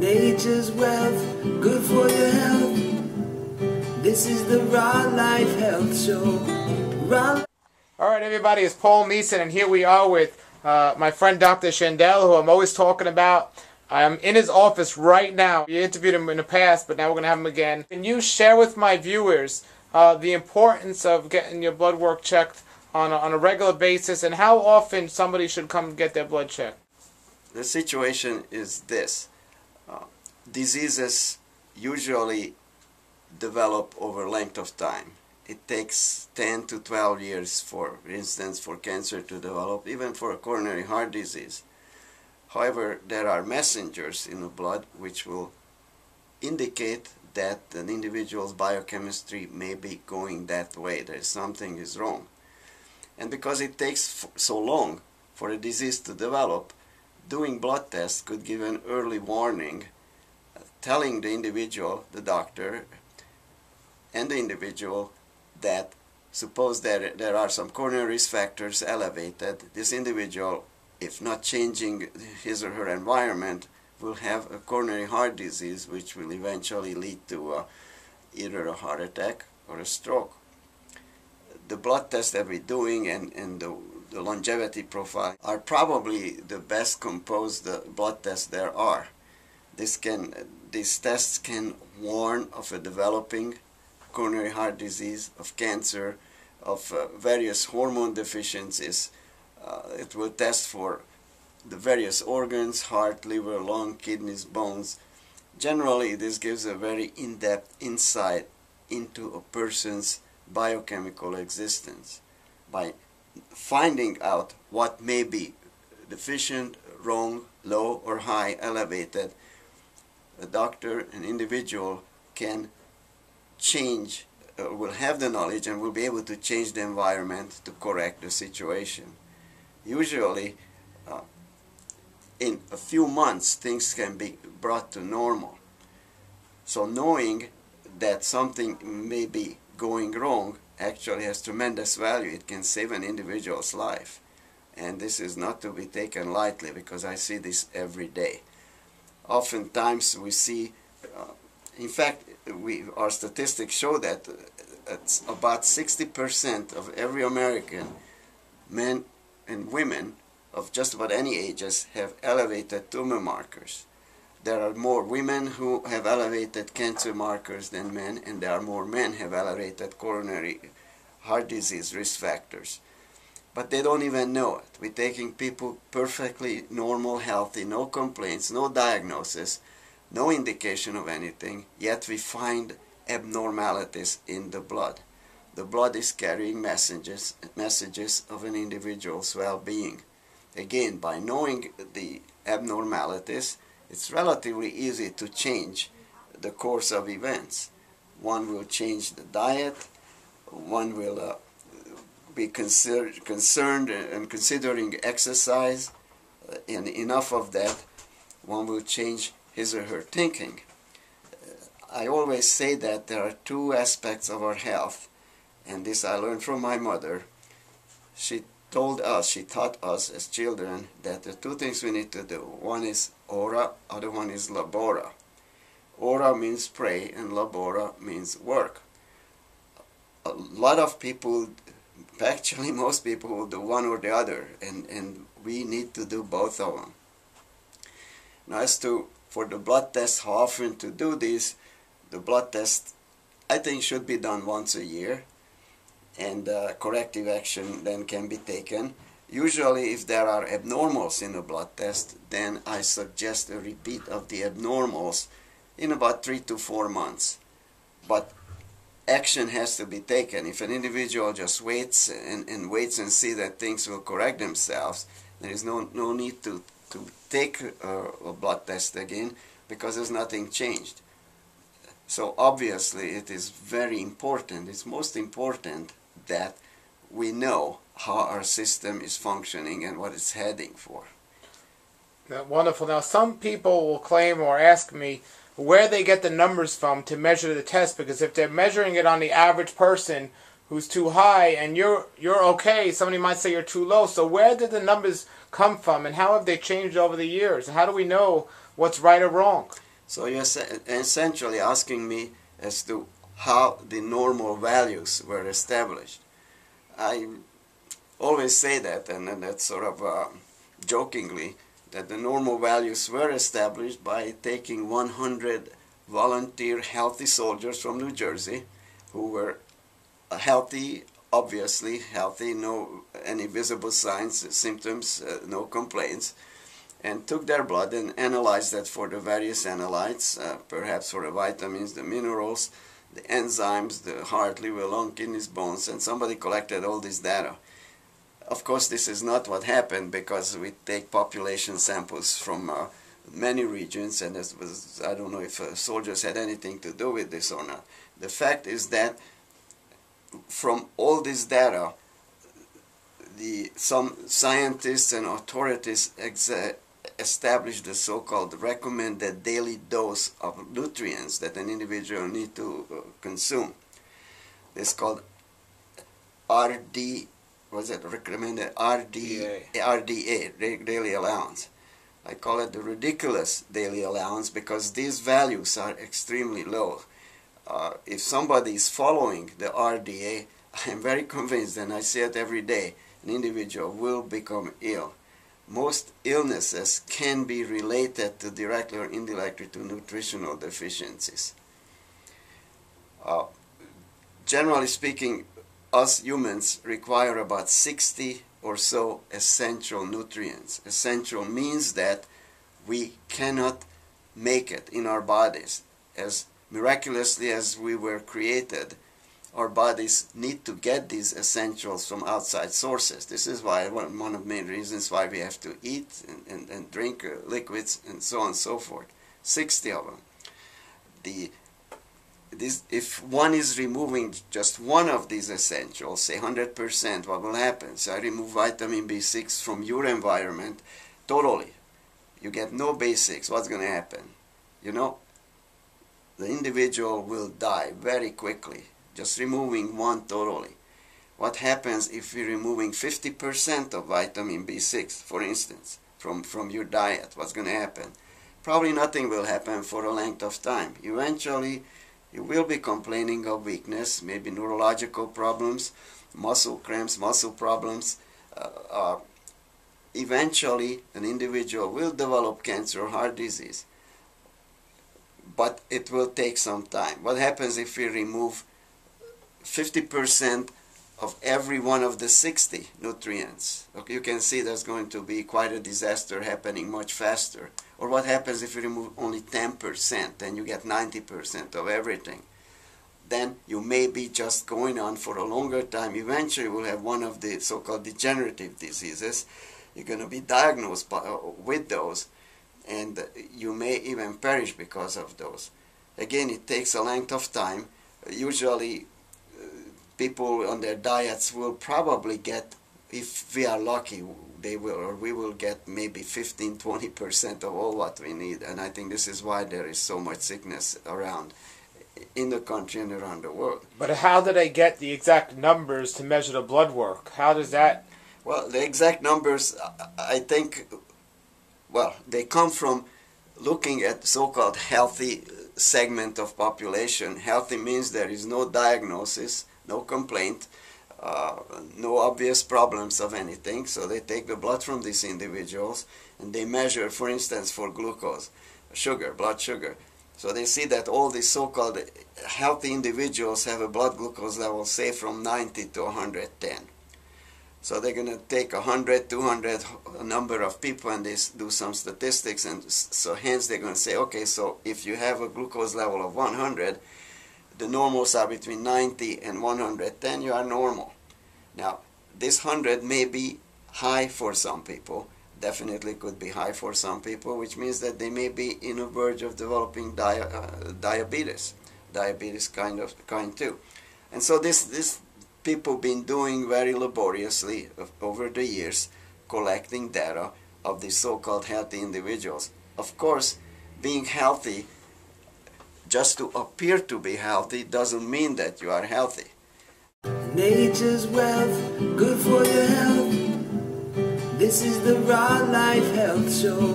Nature's wealth, good for your health. This is the Raw Life Health Show. Alright everybody, it's Paul Meeson, and here we are with my friend Dr. Schandl, who I'm always talking about. I'm in his office right now. We interviewed him in the past, but now we're going to have him again. Can you share with my viewers the importance of getting your blood work checked on a regular basis, and how often somebody should come get their blood checked? The situation is this. Diseases usually develop over length of time. It takes 10 to 12 years, for instance, for cancer to develop, even for a coronary heart disease. However, there are messengers in the blood which will indicate that an individual's biochemistry may be going that way. Something is wrong. And because it takes so long for a disease to develop, doing blood tests could give an early warning, telling the individual, the doctor, and the individual that suppose there are some coronary risk factors elevated, this individual, if not changing his or her environment, will have a coronary heart disease which will eventually lead to either a heart attack or a stroke. The blood tests that we're doing and the longevity profile are probably the best composed blood tests there are. These tests can warn of a developing coronary heart disease, of cancer, of various hormone deficiencies. It will test for the various organs, heart, liver, lung, kidneys, bones. Generally, this gives a very in-depth insight into a person's biochemical existence. By finding out what may be deficient, wrong, low or high, elevated, a doctor, an individual can change, will have the knowledge and will be able to change the environment to correct the situation. Usually, in a few months, things can be brought to normal. So knowing that something may be going wrong actually has tremendous value. It can save an individual's life. And this is not to be taken lightly, because I see this every day. Oftentimes we see, in fact, our statistics show that it's about 60% of every American, men and women of just about any ages, have elevated tumor markers. There are more women who have elevated cancer markers than men, and there are more men who have elevated coronary heart disease risk factors. But they don't even know it. We're taking people perfectly normal, healthy, no complaints, no diagnosis, no indication of anything, yet we find abnormalities in the blood. The blood is carrying messages of an individual's well-being. Again, by knowing the abnormalities, it's relatively easy to change the course of events. One will change the diet, one will be concerned and considering exercise, and enough of that, one will change his or her thinking. I always say that there are two aspects of our health, and this I learned from my mother. She taught us as children that the two things we need to do. One is ora, other one is labora. Ora means pray and labora means work. A lot of people, actually most people, will do one or the other, and we need to do both of them. Now, as to for the blood test, how often to do this, the blood test I think should be done once a year, and corrective action then can be taken. Usually if there are abnormals in the blood test, then I suggest a repeat of the abnormals in about 3 to 4 months. But action has to be taken. If an individual just waits and waits and see that things will correct themselves, there is no need to take a blood test again, because there's nothing changed. So obviously it is very important, it's most important that we know how our system is functioning and what it's heading for. Wonderful. Now some people will claim or ask me where they get the numbers from to measure the test, because if they're measuring it on the average person who's too high and you're okay, somebody might say you're too low. So where did the numbers come from, and how have they changed over the years? And how do we know what's right or wrong? So you're essentially asking me as to how the normal values were established. I always say that, and that's sort of jokingly, that the normal values were established by taking 100 volunteer healthy soldiers from New Jersey who were healthy, obviously healthy, no any visible signs, symptoms, no complaints, and took their blood and analyzed that for the various analytes, perhaps for the vitamins, the minerals, the enzymes, the heart, liver, lung, kidneys, bones, and somebody collected all this data. Of course, this is not what happened, because we take population samples from many regions, and this was, I don't know if soldiers had anything to do with this or not. The fact is that from all this data, some scientists and authorities established the so-called recommended daily dose of nutrients that an individual needs to consume. It's called recommended RDA, daily allowance. I call it the ridiculous daily allowance because these values are extremely low. If somebody is following the RDA, I am very convinced, and I see it every day, an individual will become ill. Most illnesses can be related to directly or indirectly to nutritional deficiencies. Generally speaking, us humans require about 60 or so essential nutrients. Essential means that we cannot make it in our bodies. As miraculously as we were created, our bodies need to get these essentials from outside sources. This is why one of the main reasons why we have to eat and drink liquids and so on and so forth. 60 of them. If one is removing just one of these essentials, say 100%, what will happen? So I remove vitamin B6 from your environment totally. You get no B6. What's going to happen? You know, the individual will die very quickly, just removing one totally. What happens if we're removing 50% of vitamin B6, for instance, from your diet? What's going to happen? Probably nothing will happen for a length of time. Eventually, you will be complaining of weakness, maybe neurological problems, muscle cramps, muscle problems. Eventually, an individual will develop cancer or heart disease. But it will take some time. What happens if we remove 50% of every one of the 60 nutrients? Okay, you can see there's going to be quite a disaster happening much faster. Or what happens if you remove only 10% and you get 90% of everything? Then you may be just going on for a longer time. Eventually you will have one of the so-called degenerative diseases. You're going to be diagnosed with those, and you may even perish because of those. Again, it takes a length of time. Usually people on their diets will probably get, if we are lucky, they will, or we will get maybe 15-20% of all what we need. And I think this is why there is so much sickness around in the country and around the world. But how do they get the exact numbers to measure the blood work? How does that... Well, the exact numbers, I think, well, they come from looking at so-called healthy segment of population. Healthy means there is no diagnosis, no complaint, no obvious problems of anything. So they take the blood from these individuals and they measure, for instance, for glucose, sugar, blood sugar. So they see that all these so-called healthy individuals have a blood glucose level, say, from 90 to 110. So they're going to take 100, 200, a number of people, and they do some statistics, and so hence they're going to say, okay, so if you have a glucose level of 100, the normals are between 90 and 110, you are normal. Now, this 100 may be high for some people, definitely could be high for some people, which means that they may be in a verge of developing diabetes kind 2. And so this people been doing very laboriously over the years, collecting data of these so-called healthy individuals. Of course, being healthy, just to appear to be healthy, doesn't mean that you are healthy. Nature's wealth, good for your health. This is the Raw Life Health Show.